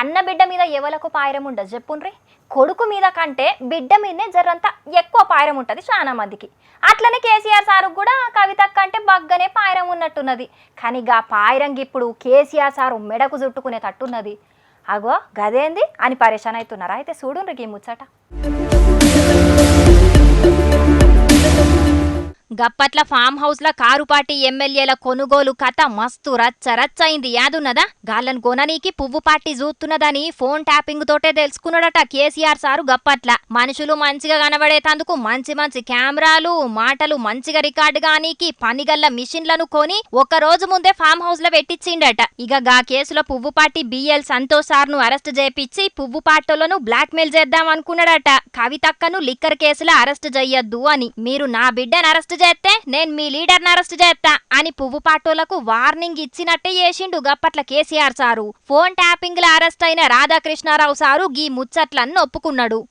కన్న బిడ్డ మీద ఎవలకు పాయరం ఉండదు చెప్పుండ్రి. కొడుకు మీద కంటే బిడ్డ మీదనే జరంతా ఎక్కువ పాయరం ఉంటుంది చాలా మందికి. అట్లనే కేసీఆర్ సారు కూడా కవిత కంటే బగ్గనే పాయరం ఉన్నట్టున్నది. కానీ గా పాయరంగి ఇప్పుడు కేసీఆర్ సారు మెడకు చుట్టుకునే తట్టున్నది. అగో గదేంది అని పరేషాన్ అవుతున్నారా? అయితే చూడుండ్రికి ఈ ముచ్చట. గప్పట్ల ఫామ్ హౌస్ ల కారుపాటి ఎమ్మెల్యేల కొనుగోలు కథ మస్తు రచ్చరచ్చయింది. యాదున్నదా? గాళ్ళను కొననీకి పువ్వు పార్టీ చూస్తున్నదని ఫోన్ ట్యాపింగ్ తోటే తెలుసుకున్నాడట కేసీఆర్ సారు. గప్పట్ల మనుషులు మంచిగా కనబడేతందుకు మంచి మంచి కెమెరాలు, మాటలు మంచిగా రికార్డు గానీకి పనిగల్ల మిషన్లను కొని ఒక్క రోజు ముందే ఫామ్ హౌస్ లో పెట్టించిండట. ఇక గా కేసులో పువ్వు పార్టీ బిఎల్ సంతోష్ సార్ ను అరెస్ట్ చేపించి పువ్వు పార్టీలను బ్లాక్ మెయిల్ చేద్దాం అనుకున్నాడట. కవితక్కను లిక్కర్ కేసులో అరెస్ట్ చెయ్యొద్దు అని, మీరు నా బిడ్డను అరెస్ట్ చేస్తే నేను మీ లీడర్ని అరెస్ట్ చేస్తా అని పువ్వు పాటోలకు వార్నింగ్ ఇచ్చినట్టే చేసిండు గప్పట్ల కేసీఆర్ సారు. ఫోన్ ట్యాపింగ్ లో అరెస్ట్ అయిన రాధాకృష్ణారావు సారు గీ ముచ్చట్లన్నీ ఒప్పుకున్నాడు.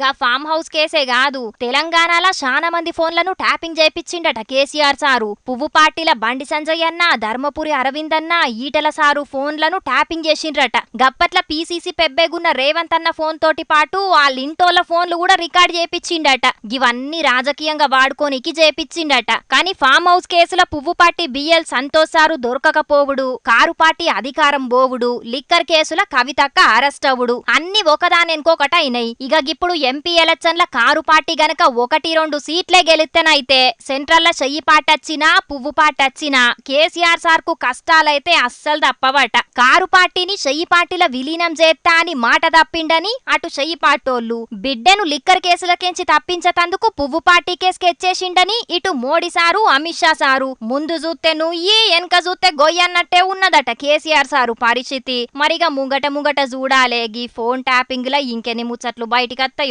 గా ఫామ్ హౌస్ కేసే కాదు, తెలంగాణలో చాలా మంది ఫోన్లను ట్యాపింగ్ చేపించిండట కేసీఆర్ సారు. పువ్వు పార్టీల బండి సంజయ్ అన్న, ధర్మపురి అరవింద్ అన్న, ఈటల సారు ఫోన్లను ట్యాపింగ్ చేసిండ్రట. గప్పట్ల పీసీసీ పెబ్బేగున్న రేవంత్ అన్న ఫోన్ తోటి పాటు వాళ్ళింటోళ్ళ ఫోన్లు కూడా రికార్డ్ చేపించిండట. ఇవన్నీ రాజకీయంగా వాడుకోనికి చేపించిండట. కానీ ఫామ్ హౌస్ కేసుల పువ్వు పార్టీ బిఎల్ సంతోష్ సారు దొరకకపోవుడు, కారు పార్టీ అధికారం పోవుడు, లిక్కర్ కేసుల కవితక్క అరెస్ట్ అవుడు అన్ని ఒకదానెనుకోకట అయినాయి. ఇక ఇప్పుడు ఎంపీ ఎలక్షన్ల కారు పార్టీ గనక 1-2 సీట్లే గెలిస్తేనైతే సెంట్రల్ చెయ్యి పాటొచ్చినా పువ్వు పాటొచ్చినా కేసీఆర్ సార్ కు కష్టాలైతే అస్సలు తప్పవట. కారు పార్టీని చెయ్యి పార్టీల విలీనం చేస్తా అని మాట తప్పిండని అటు చెయ్యి పాటోళ్ళు, బిడ్డను లిక్కర్ కేసులకెంచి తప్పించతందుకు పువ్వు పార్టీ కేసుకెచ్చేసిండని ఇటు మోడీ సారు, అమిత్ షా సారు. ముందు చూస్తే నుయ్యి, వెనక చూస్తే గొయ్యన్నట్టే ఉన్నదట కేసీఆర్ సారు పరిస్థితి. మరిగా ముంగట చూడాలే గీ ఫోన్ ట్యాపింగ్ ల ఇంకెన్ని ముచ్చట్లు బయటికత్తయో.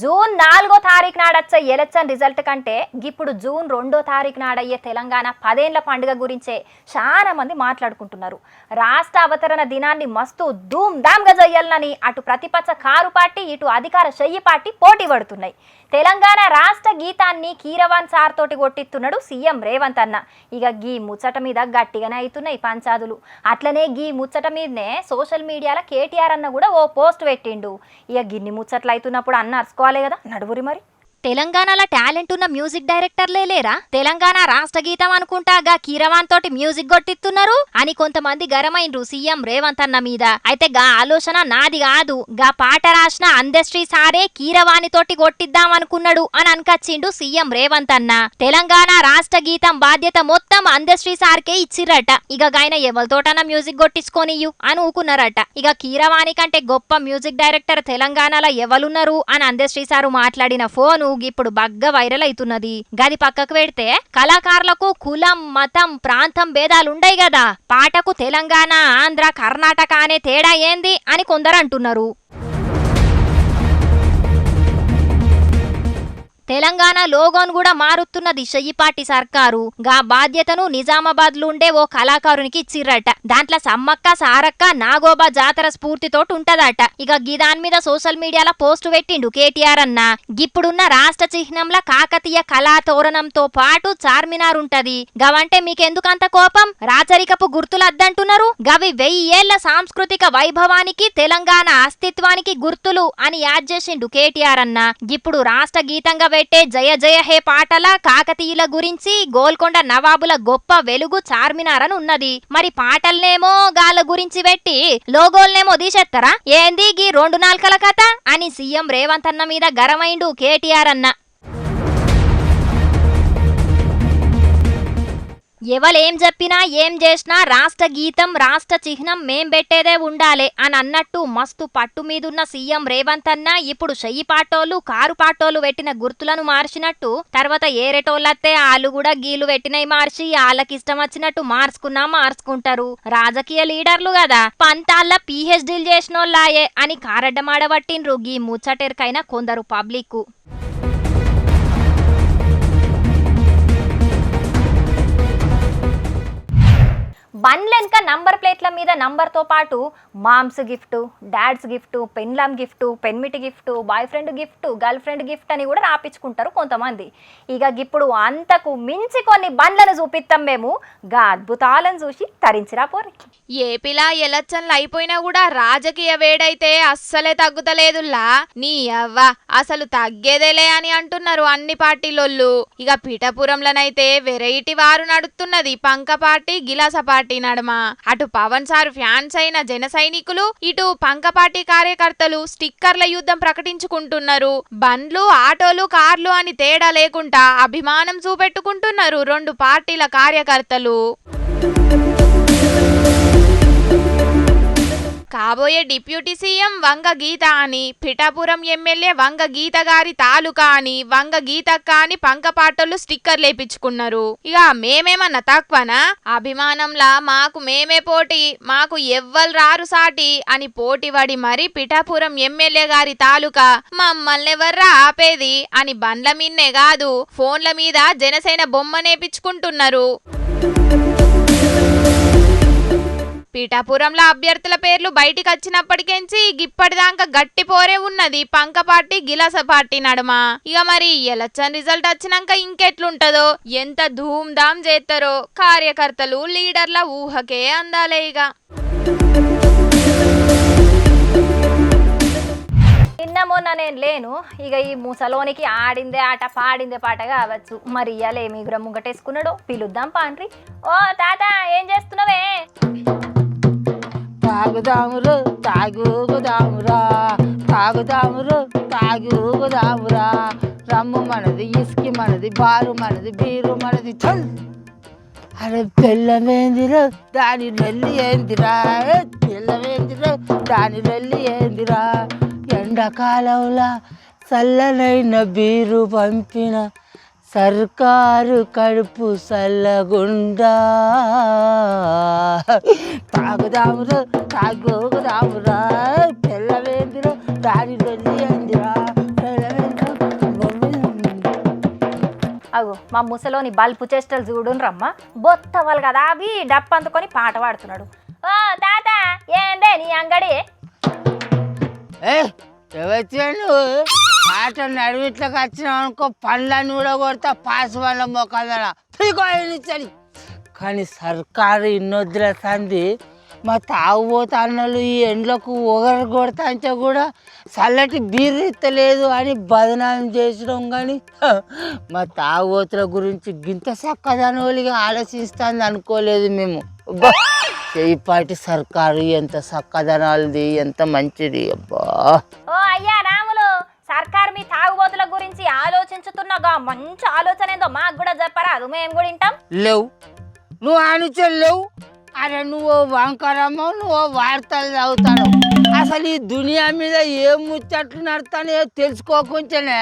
జూన్ 4వ తారీఖు నాడొచ్చే ఎలక్షన్ రిజల్ట్ కంటే ఇప్పుడు జూన్ 2వ తారీఖు నాడయ్యే తెలంగాణ 10 ఏళ్ల పండుగ గురించే చాలా మంది మాట్లాడుకుంటున్నారు. రాష్ట్ర అవతరణ దినాన్ని మస్తు ధూమ్ ధామ్గా చెయ్యాలని అటు ప్రతిపక్ష కారు పార్టీ, ఇటు అధికార చెయ్యి పార్టీ పోటీ పడుతున్నాయి. తెలంగాణ రాష్ట్ర గీతాన్ని కీరవాన్ సార్ తోటి కొట్టిస్తున్నాడు సీఎం రేవంత్ అన్న. ఇక గీ ముచ్చట మీద గట్టిగానే అవుతున్నాయి పంచాదులు. అట్లనే గీ ముచ్చట మీదనే సోషల్ మీడియాలో కేటీఆర్ అన్న కూడా ఓ పోస్ట్ పెట్టిండు. ఇక గిన్ని ముచ్చట్లు అవుతున్నప్పుడు అన్న అరుచుకోవాలి కదా, నడువురి మరి. తెలంగాణలో టాలెంట్ ఉన్న మ్యూజిక్ డైరెక్టర్లే లేరా? తెలంగాణ రాష్ట్ర గీతం అనుకుంటా గా కీరవాన్ తోటి మ్యూజిక్ కొట్టిస్తున్నారు అని కొంతమంది గరమైండ్రు సీఎం రేవంత్ అన్న మీద. అయితే గా ఆలోచన నాది కాదు, గా పాట రాసిన అందశ్రీ సారే కీరవాణి తోటి కొట్టిద్దాం అనుకున్నాడు అని అనకచ్చిండు సీఎం రేవంత్ అన్న. తెలంగాణ రాష్ట్ర గీతం బాధ్యత మొత్తం అందశ్రీ సార్కే ఇచ్చిర్రట. ఇక గాయన ఎవరితోటన్నా మ్యూజిక్ కొట్టించుకోనియు అని ఊకున్నారట. ఇక కీరవాణి కంటే గొప్ప మ్యూజిక్ డైరెక్టర్ తెలంగాణలో ఎవరున్నారు అని అందశ్రీ సారు మాట్లాడిన ఫోను ఇప్పుడు బగ్గా వైరల్ అవుతున్నది. గది పక్కకు పెడితే కళాకారులకు కులం, మతం, ప్రాంతం భేదాలుండయి గదా, పాటకు తెలంగాణ, ఆంధ్ర, కర్ణాటక అనే తేడా ఏంది అని కొందరు అంటున్నారు. తెలంగాణ లోగోను కూడా మారుతున్నది చెయ్యి పార్టీ సర్కారు. గా బాధ్యతను నిజామాబాద్ లో ఉండే ఓ కళాకారునికి ఇచ్చిర్రట. దాంట్లో సమ్మక్క, సారక్క, నాగోబా జాతర స్ఫూర్తితోటి ఉంటదట. ఇక గిదాని మీద సోషల్ మీడియాలో పోస్టు పెట్టిండు కేటీఆర్ అన్న. గిప్పుడున్న రాష్ట్ర చిహ్నంల కాకతీయ కళా తోరణంతో పాటు చార్మినార్ ఉంటది. గవంటే మీకెందుకంత కోపం? రాచరికపు గుర్తులు అద్దంటున్నారు. గవి 1000 ఏళ్ల సాంస్కృతిక వైభవానికి, తెలంగాణ అస్తిత్వానికి గుర్తులు అని యాడ్ చేసిండు కేటీఆర్ అన్న. ఇప్పుడు రాష్ట్ర గీతంగా పెట్టే జయ జయ హే పాటల కాకతీయుల గురించి, గోల్కొండ నవాబుల గొప్ప వెలుగు చార్మినార్ అని ఉన్నది. మరి పాటల్నేమో గాల గురించి పెట్టి లోగోల్నేమో తీసేస్తారా ఏంది గీ 2 నాల్కల కథ అని సీఎం రేవంత్ అన్న మీద గరమైండు కేటీఆర్ అన్న. ఎవలేం చెప్పినా ఏం చేసినా రాష్ట్ర గీతం, రాష్ట్ర చిహ్నం మేం పెట్టేదే ఉండాలే అని అన్నట్టు మస్తు పట్టు మీదున్న సీఎం రేవంత్ అన్న ఇప్పుడు చెయ్యి పాటోళ్ళు, కారు పాటోళ్ళు పెట్టిన గుర్తులను మార్చినట్టు తర్వాత ఏరేటోళ్ళత్తే ఆళ్ళు కూడా గీలు పెట్టినవి మార్చి వాళ్ళకిష్టం వచ్చినట్టు మార్చుకుంటారు. రాజకీయ లీడర్లు కదా, పంతాళ్ళ పీహెచ్డీలు చేసినోళ్ళాయే అని కారడ్డమాడబట్టిండ్రు గీ ముచ్చటెరకైన కొందరు పబ్లిక్. బండ్లెనక నంబర్ ప్లేట్ల మీద నంబర్తో పాటు మామ్స్ గిఫ్ట్, డాడ్స్ గిఫ్ట్, పెన్లామ్ గిఫ్ట్, పెన్మిటి gift, boy friend gift, girl friend gift అని కూడా రాపించుకుంటారు కొంతమంది. ఇక ఇప్పుడు అంతకు మించి కొన్ని బండ్లను చూపిస్తాం మేము. గా అద్భుతాలను చూసి తరించిరా పోరి. ఏపీలా ఎలక్షన్లు అయిపోయినా కూడా రాజకీయ వేడైతే అస్సలే తగ్గుతలేదుల్లా. నీ అవ్వ అసలు తగ్గేదేలే అని అంటున్నారు అన్ని పార్టీలోళ్ళు. ఇక పిఠాపురంలోనైతే వెరైటీ వారు నడుస్తున్నది. పంక పార్టీ, గిలాస పార్టీ నడమ. అటు పవన్ సార్ ఫ్యాన్స్ అయిన జన సైనికులు, ఇటు పంక పార్టీ కార్యకర్తలు స్టిక్కర్ల యుద్ధం ప్రకటించుకుంటున్నారు. బండ్లు, ఆటోలు, కార్లు అని తేడా లేకుండా అభిమానం చూపెట్టుకుంటున్నారు రెండు పార్టీల కార్యకర్తలు. కాబోయే డిప్యూటీ సీఎం వంగ గీత అని, పిఠాపురం ఎమ్మెల్యే వంగ గీత గారి తాలూకా అని, వంగ గీతక్క అని పంకపాటోళ్ళు స్టిక్కర్ లేపించుకున్నారు. ఇక మేమేమన్నా తక్కువనా? అభిమానంలా మాకు మేమే పోటీ, మాకు ఎవ్వరు రారు సాటి అని పోటీ పడి మరి పిఠాపురం ఎమ్మెల్యే గారి తాలూకా మమ్మల్ని ఎవర్రా ఆపేది అని బండ్ల మీన్నే కాదు ఫోన్ల మీద జనసేన బొమ్మ నేపించుకుంటున్నారు. పిఠాపురంలో అభ్యర్థుల పేర్లు బయటికి వచ్చినప్పటికెంచి ఇప్పటిదాకా గట్టి పోరే ఉన్నది పంక పార్టీ, గిలాస పార్టీ నడమ. ఇక మరి ఎలక్షన్ రిజల్ట్ వచ్చినాక ఇంకెట్లుంటదో, ఎంత ధూమ్ ధామ్ చేస్తారో కార్యకర్తలు, లీడర్ల ఊహకే అందాలే. ఇక నిన్న మొన్న నేను లేను. ఇక ఈ ముసలోనికి ఆడిందే ఆట పాడిందే పాట కావచ్చు. మరి ఇయ్యాల ఏమి ముంగటేసుకున్నాడో పిలుద్దాం పాండ్రి. ఓ తాత ఏం చేస్తున్నావే? తాగుదామురు తాగుదామురా, తాగుదామురు తాగుదామురా. రమ్ము మనది, ఇసుకి మనది, బారు మనది, బీరు మనది. చల్ అరే పిల్లమేందిరా దాని నెల్లి ఏందిరా, పిల్లమేందిరా దాని నెల్లి ఏందిరా. ఎండాకాలంలా చల్లనైన బీరు పంపిన సర్కారు కడుపు సల్లగుండా. తాగుదామురా తాగుదామురా, పిల్లవేందిరా దాని వెళ్ళి ఏందిరా. అగో మా ముసలోని బల్పు చేష్టలు చూడుని రమ్మ. బొత్తవాళ్ళు కదా అవి డప్పు అందుకొని పాట పాడుతున్నాడు. ఓ తాత ఏందే నీ అంగడి? ఎవరు ఆట నడువిట్లోకి వచ్చినావు అనుకో, పండ్లన్నీ కూడా కొడతా పాస్ వాళ్ళ మొక్కదనా చలి. కానీ సర్కారు ఇన్నొద్దుల సంది మా తాగుబోతా అన్నలు ఈ ఎండ్లకు ఒగరు కొడతా అంటే కూడా చల్లటి బీరు ఇస్తలేదు అని బదనాం చేసినాం. కానీ మా తాగుబోతుల గురించి గింత చక్కదాని వాళ్ళకి ఆలోచిస్తుంది అనుకోలేదు మేము. చేయిపాటి సర్కారు ఎంత చక్కదనాలది, ఎంత మంచిది. అబ్బా ఓ అయ్యా రాములు, సర్కారు మీ తాగుబోతుల గురించి ఆలోచించుతున్నాగా మంచి ఆలోచన ఏందో మాకు కూడా చెప్పరాదు, మేము కూడా వింటాం. లేవు నువ్వు ఆలోచనలేవు. అరే నువ్వు వంకరమ్మ, నువ్వు వార్తలు చదువుతాను. అసలు ఈ దునియా మీద ఏం ముచ్చట్లు నడుతానో తెలుసుకోకుండానే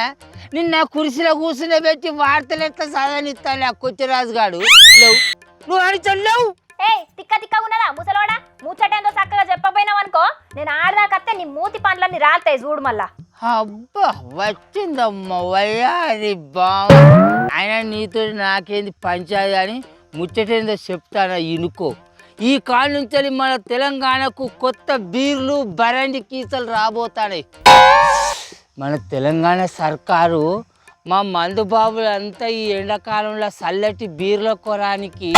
నిన్న కుర్చీలో కూర్చుని పెట్టి వార్తలు ఎట్లా చదవనిస్తాను ఆ కొచ్చిరాజు గాడు. లేవు నువ్వు ఆలోచనలేవు. ఏయ్ తిక్క తిక్క ఉన్నదా ముసలోడా? ముచ్చటేందో చక్కగా చెప్పపోయినావు అనుకో, నేను ఆడదాకత్తే నీ మూతి పండ్లన్నీ రాలుతాయి చూడు మళ్ళా. అబ్బా వచ్చిందమ్మా వయ్యాది బాగు. ఆయన నీతో నాకేంది పంచాయతీ అని ముచ్చటేందో చెప్తానా ఇనుకో. ఈ కాడ నుంచి మన తెలంగాణకు కొత్త బీర్లు, బరండి కీసలు రాబోతాయి. మన తెలంగాణ సర్కారు మా మందు బాబులంతా ఈ ఎండాకాలంలో చల్లటి బీర్ల కొరానికి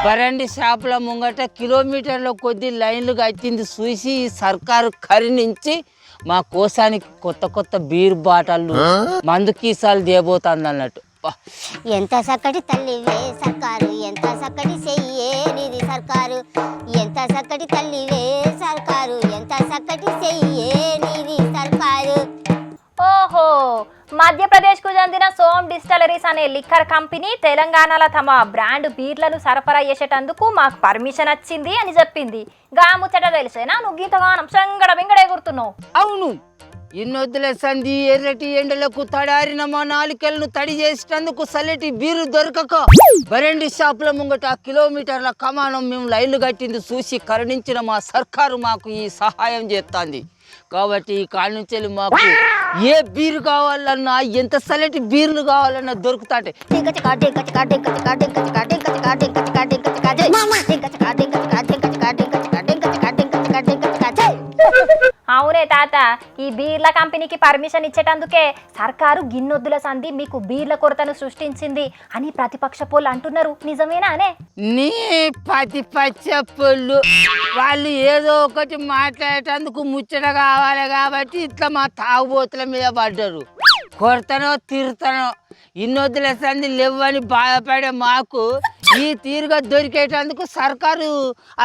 బరండి షాపుల ముంగట కిలోమీటర్ల కొద్ది లైన్లు కట్టింది చూసి ఈ సర్కారు కరుణించి మా కోసానికి కొత్త కొత్త బీర్ బాటలు, మందు కీసాలు దేబోతుంది అన్నట్టు. ఎంత చక్కటి తల్లివే సర్కారు, ఎంత చక్కటి చెయ్యే నీది సర్కారు, ఎంత చక్కటి తల్లివే సర్కారు, ఎంత చక్కటి చెయ్యే నీది సర్కారు. ఓహో, మధ్యప్రదేశ్కు చెందిన సోమ్ డిస్టిలరీస్ అనే లిక్కర్ కంపెనీ తెలంగాణలో తమ బ్రాండ్ బీర్లను సరఫరా చేసేటందుకు మాకు పర్మిషన్ వచ్చింది అని చెప్పింది. గా ముచ్చట తెలిసేనా నువ్వు గీతగానం సంగడ బింగడ ఎగురుతున్నావు? అవును, ఇన్నొద్దుల సంధి ఎర్రటి ఎండలకు తడారిన మా నాలుకలను తడి చేసేటందుకు చల్లటి బీరు దొరకక బరండి షాపుల ముంగట కిలోమీటర్ల కమానం మేము లైన్లు కట్టింది చూసి కరుణించిన మా సర్కారు మాకు ఈ సహాయం చేస్తుంది. కాబట్టి ఈ కాడ నుంచి మాకు ఏ బీరు కావాలన్నా ఎంత సలటి బీర్లు కావాలన్నా దొరుకుతాంటే. అవునే తాత, ఈ బీర్ల కంపెనీకి పర్మిషన్ ఇచ్చేటందుకే సర్కారు గిన్నొద్దుల సంధి మీకు బీర్ల కొరతను సృష్టించింది అని ప్రతిపక్ష పోలు అంటున్నారు. నిజమేనా అనే? నీ ప్రతిపక్ష పొల్లు వాళ్ళు ఏదో ఒకటి మాట్లాడేటందుకు ముచ్చట కావాలి కాబట్టి ఇట్లా మా తాగుబోతుల మీద పడ్డారు. కొడతనో తిరుతనో ఇన్నొద్దుల సంధి లేవని బాధపడే మాకు ఈ తీరుగా దొరికేటందుకు సర్కారు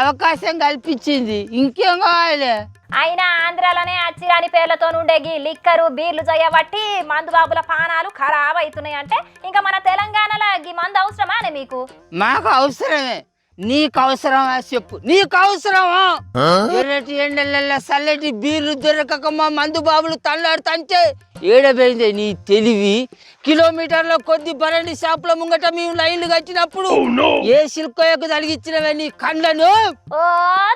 అవకాశం కల్పించింది. ఇంకేం కావాలి? అయినా ఆంధ్రాలోనే అచ్చిరాని పేర్లతో ఉండేగి లిక్కరు బీర్లు చేయబట్టి మందు బాబుల పానాలు ఖరాబ్ అవుతున్నాయి అంటే ఇంకా మన తెలంగాణలో ఈ మందు అవసరమా అని మీకు? మాకు అవసరమే. నీకు అవసరమా చెప్పు, నీకు అవసరమా? ఎర్రటి ఎండల చల్లటి బీర్లు దొరకక మా మందు బాబులు తల్లాడుతంటే ఏడబోయింది నీ తెలివి. కిలోమీటర్ల కొద్ది బరండి షాపుల ముంగట మేము లైన్లు కట్టినప్పుడు ఏ శిల్కోయకు తలిగిచ్చినవే నీ కండ్లను? ఓ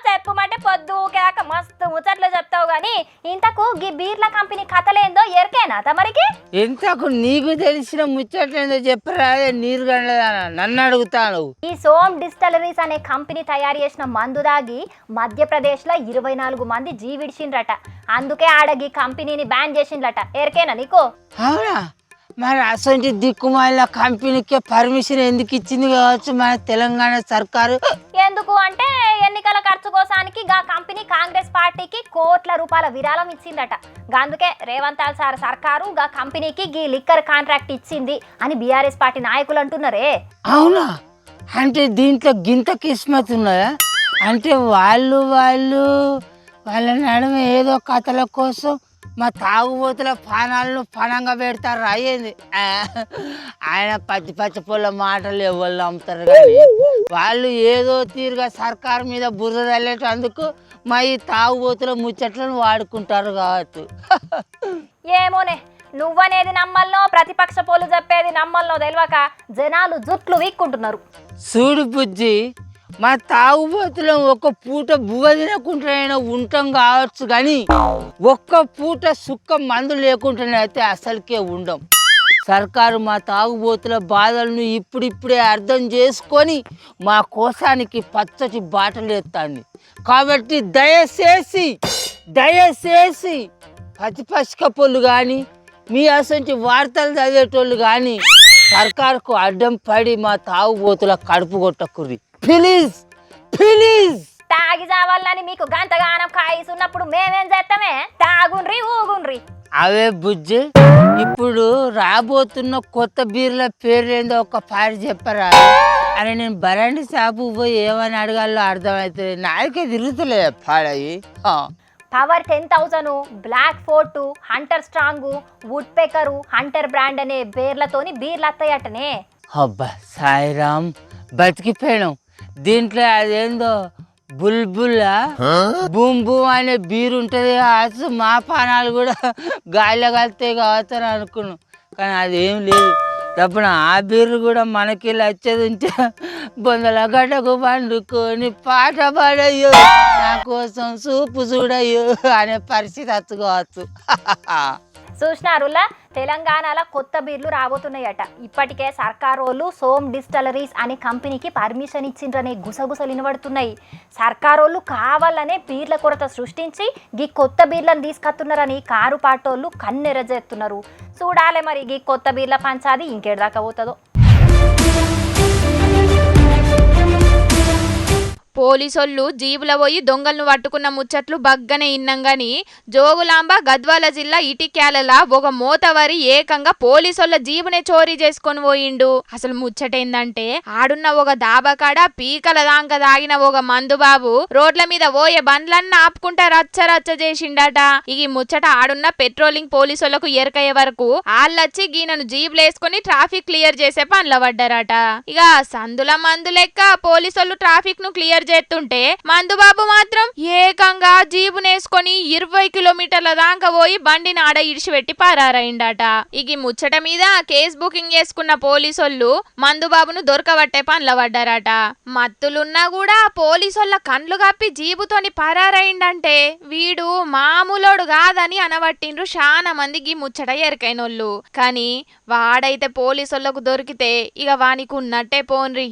చెప్పుమంటే పొద్దు కేక మస్తు ముచ్చట్లు చెప్తావు గాని ఇంతకు గీ బీర్ల కంపెనీ కథలేందో ఎరికేనా తమరికి? ఎంతకు నీకు తెలిసిన ముచ్చట్లేందో చెప్పరా? నీరు గండదానా నన్ను అడుగుతాను. ఈ సోమ్ డిస్టిలరీస్ అనే కంపెనీ తయారు చేసిన మందు దాగి మధ్యప్రదేశ్ లో 24 మంది జీవిడిచిండ్రట. అందుకే ఆడగి కంపెనీని బ్యాన్ చేసిండ్రట. ఎరికేనా నీకు? అవునా? మరి అసలు దిక్కుమాల కంపెనీకి పర్మిషన్ ఎందుకు ఇచ్చింది కావచ్చు మన తెలంగాణ సర్కారు? ఎందుకు అంటే ఎన్నికల ఖర్చు కోసానికి గా కంపెనీ కాంగ్రెస్ పార్టీకి కోట్ల రూపాయల విరాళం ఇచ్చిందట. అందుకే రేవంత్ సార్ సర్కారు గా కంపెనీకి గీ లిక్కర్ కాంట్రాక్ట్ ఇచ్చింది అని బీఆర్ఎస్ పార్టీ నాయకులు అంటున్నారే. అవునా? అంటే దీంట్లో గింత కిస్మత్ ఉన్నదా? అంటే వాళ్ళ నడుమ ఏదో కథల కోసం మా తాగుబోతుల పానాలను పణంగా పెడతారు. అయ్యింది ఆయన పచ్చి పొల మాటలు ఎవరు నమ్ముతారు కానీ వాళ్ళు ఏదో తీరుగా సర్కారు మీద బురద తల్లేటందుకు మా ఈ తాగుబోతుల ముచ్చట్లను వాడుకుంటారు కావచ్చు. ఏమోనే, నువ్వనేది నమ్మల్నో ప్రతిపక్ష పోలు చెప్పేది నమ్మల్నో తెలియక జనాలు జుట్లు వీక్కుంటున్నారు. చూడు బుజ్జి, మా తాగుబోతులం ఒక పూట బువ్వ తినకుండానైనా ఉంటాం కావచ్చు కానీ ఒక్క పూట సుక్క మందు లేకుండానే అయితే అసలుకే ఉండం. సర్కారు మా తాగుబోతుల బాధలను ఇప్పుడిప్పుడే అర్థం చేసుకొని మా కోసానికి పచ్చటి బాటలు ఎత్తాంది. కాబట్టి దయచేసి ప్రతిపక్ష పొల్లు కానీ మీ అసలు వార్తలు చదివేటోళ్ళు కానీ సర్కారుకు అడ్డం పడి మా తాగుబోతుల కడుపు కొట్టకుర్రి ప్లీజ్. తాగి చావాలని మీకు గంతగానం కాయిస్తున్నప్పుడు మేమేం చేస్తామే? తాగుండ్రి ఊగుండ్రి. అవే బుజ్జి, ఇప్పుడు రాబోతున్న కొత్త బీర్ల పేర్లేందో ఒక పారి చెప్పరా అని నేను బరండి షాపు పోయి ఏమని అడగాలో అర్థమవుతుంది. నాకే తిరుగుతలే పాడయి. Power 10,000, Black Fort, Hunter strong, woodpecker, Hunter brand అనే పేర్లతోని బీర్లు వస్తాయటనే. అబ్బా సాయిరామ్, బతికిపోయాం. దీంట్లో అదేందో బుల్బుల్లా బూమ్ బూమ్ అనే బీరు ఉంటుంది కావచ్చు. మా పానాలు కూడా గాలిలో కలితే కావచ్చు అని అనుకున్నాం కానీ అదేం లేదు. తప్పున ఆ బీరు కూడా మనకి వచ్చేది ఉంటే బొందల గడ్డకు పండుకొని పాట పాడయ్యో నా కోసం సూపు చూడయ్యో అనే పరిస్థితి వచ్చుకోవచ్చు. చూసినారులా, తెలంగాణలో కొత్త బీర్లు రాబోతున్నాయట. ఇప్పటికే సర్కారోళ్ళు సోమ్ డిస్టిలరీస్ అనే కంపెనీకి పర్మిషన్ ఇచ్చిండ్రనే గుసగుసలు వినబడుతున్నాయి. సర్కారోళ్ళు కావాలనే బీర్ల కొరత సృష్టించి గీ కొత్త బీర్లను తీసుకొస్తున్నారని కారు పాటోళ్ళు కన్నెరజేస్తున్నారు. చూడాలి మరి గీ కొత్త బీర్ల పంచాది ఇంకేడు దాకా పోతుందో. పోలీసోళ్ళు జీబుల పోయి దొంగలను పట్టుకున్న ముచ్చట్లు బగ్గనే ఇన్నాం గాని జోగులాంబ గద్వాల జిల్లా ఇటిక్యాలలా ఒక మోతవరి ఏకంగా పోలీసోళ్ళ జీబునే చోరీ చేసుకొని పోయిండు. అసలు ముచ్చటేందంటే ఆడున్న ఒక దాబకాడ పీకల దాంక దాగిన ఒక మందుబాబు రోడ్ల మీద పోయే బండ్లన్నీ ఆపుకుంటా రచ్చ చేసిండట. ఈ ముచ్చట ఆడున్న పెట్రోలింగ్ పోలీసోళ్లకు ఎరకయ్యే వరకు ఆళ్ళొచ్చి గీనను జీబులేసుకొని ట్రాఫిక్ క్లియర్ చేసే పనుల పడ్డారట. ఇక సందుల మందు లెక్క పోలీసోళ్ళు ట్రాఫిక్ ను క్లియర్ షేర్ చేస్తుంటే మందుబాబు మాత్రం ఏకంగా జీబునేసుకొని 20 కిలోమీటర్ల దాకా పోయి బండిని ఆడ ఇడిచిపెట్టి పారారైండట. ఇక ముచ్చట మీద కేసు బుకింగ్ చేసుకున్న పోలీసోళ్ళు మందుబాబును దొరకబట్టే పనుల పడ్డారట. మత్తులున్నా కూడా పోలీసోళ్ళ కండ్లు కప్పి జీబుతోని పారారైండంటే వీడు మామూలోడు కాదని అనబట్టిండ్రు చాలా మందికి ముచ్చట ఎరకైనోళ్ళు. కానీ వాడైతే పోలీసోళ్లకు దొరికితే ఇక వానికి ఉన్నట్టే పోన్రి.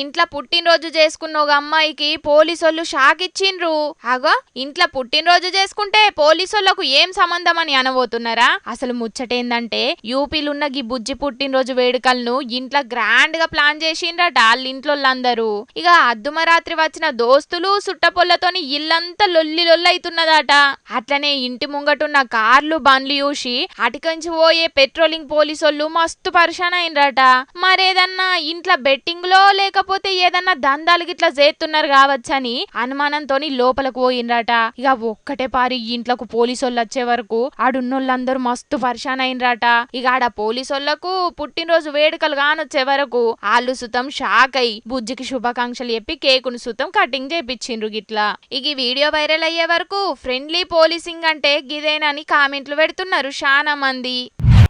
ఇంట్లో పుట్టినరోజు చేసుకున్న ఒక అమ్మాయికి పోలీసోళ్ళు షాక్ ఇచ్చిండ్రు. అగో ఇంట్లో పుట్టినరోజు చేసుకుంటే పోలీసోళ్లకు ఏం సంబంధం అని అనబోతున్నారా? అసలు ముచ్చటేందంటే యూపీలున్న గీ బుజ్జి పుట్టినరోజు వేడుకలను ఇంట్లో గ్రాండ్ గా ప్లాన్ చేసిండ్రట వాళ్ళింట్లోళ్ళందరూ. ఇక అద్దుమరాత్రి వచ్చిన దోస్తులు సుట్టపొల్లతోని ఇల్లంతా లొల్లి లొల్లైతున్నదట. అట్లనే ఇంటి ముంగటున్న కార్లు బండ్లు చూసి అటుకంచి పోయే పెట్రోలింగ్ పోలీసోళ్ళు మస్తు పరిశాన్ అయినరట. మరేదన్నా ఇంట్లో బెట్టింగ్ లో లేకపోతే ఏదన్నా దందాలు గిట్లా చేస్తున్నారు కావచ్చని అనుమానంతోని లోపలకు పోయినరట. ఇక ఒక్కటే పారి ఇంట్లోకి పోలీసోళ్ళు వచ్చే వరకు ఆడున్నోళ్ళందరూ మస్తు పరిశాన్ అయినరట. ఇక ఆడ పోలీసోళ్లకు పుట్టినరోజు వేడుకలు కానొచ్చే వరకు ఆళ్ళు సుతం షాక్ అయి బుజ్జికి శుభాకాంక్షలు చెప్పి కేకును సుతం కటింగ్ చేపించిండ్రు గిట్లా. ఇక ఈ వీడియో వైరల్ అయ్యే వరకు ఫ్రెండ్లీ పోలీసింగ్ అంటే గిదేనని కామెంట్లు పెడుతున్నారు చాలా మంది.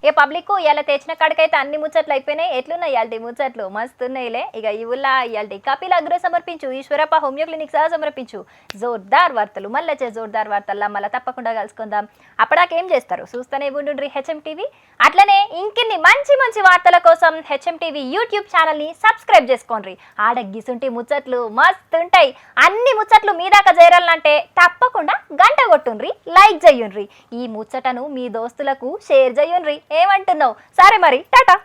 ఏ పబ్లిక్ ఇలా తెచ్చిన కాడికైతే అన్ని ముచ్చట్లు అయిపోయినాయి. ఎట్లున్నాయి ఇయాల్టి ముచ్చట్లు? మస్తున్నాయిలే. ఇక ఇవుల్లా ఇయాల్టి కపిల్ అగ్రో సమర్పించు, ఈశ్వరప్ప హోమియో క్లినిక్ సహా సమర్పించు జోర్దార్ వార్తలు. మళ్ళీ జోర్దార్ వార్తల్లా మళ్ళీ తప్పకుండా కలుసుకుందాం. అప్పటికేం చేస్తారు చూస్తూనే ఉండుండ్రి హెచ్ఎం టీవీ. అట్లనే ఇంకిన్ని మంచి మంచి వార్తల కోసం హెచ్ఎం టీవీ యూట్యూబ్ ఛానల్ని సబ్స్క్రైబ్ చేసుకోండి. ఆడ గిసుంటి ముచ్చట్లు మస్తుంటాయి. అన్ని ముచ్చట్లు మీ దాకా చేరాలంటే తప్పకుండా గంట కొట్టుండ్రి, లైక్ చేయుండ్రి. ఈ ముచ్చటను మీ దోస్తులకు షేర్ చేయుండ్రి. ఏమంటున్నావు? సరే మరి, టాటా.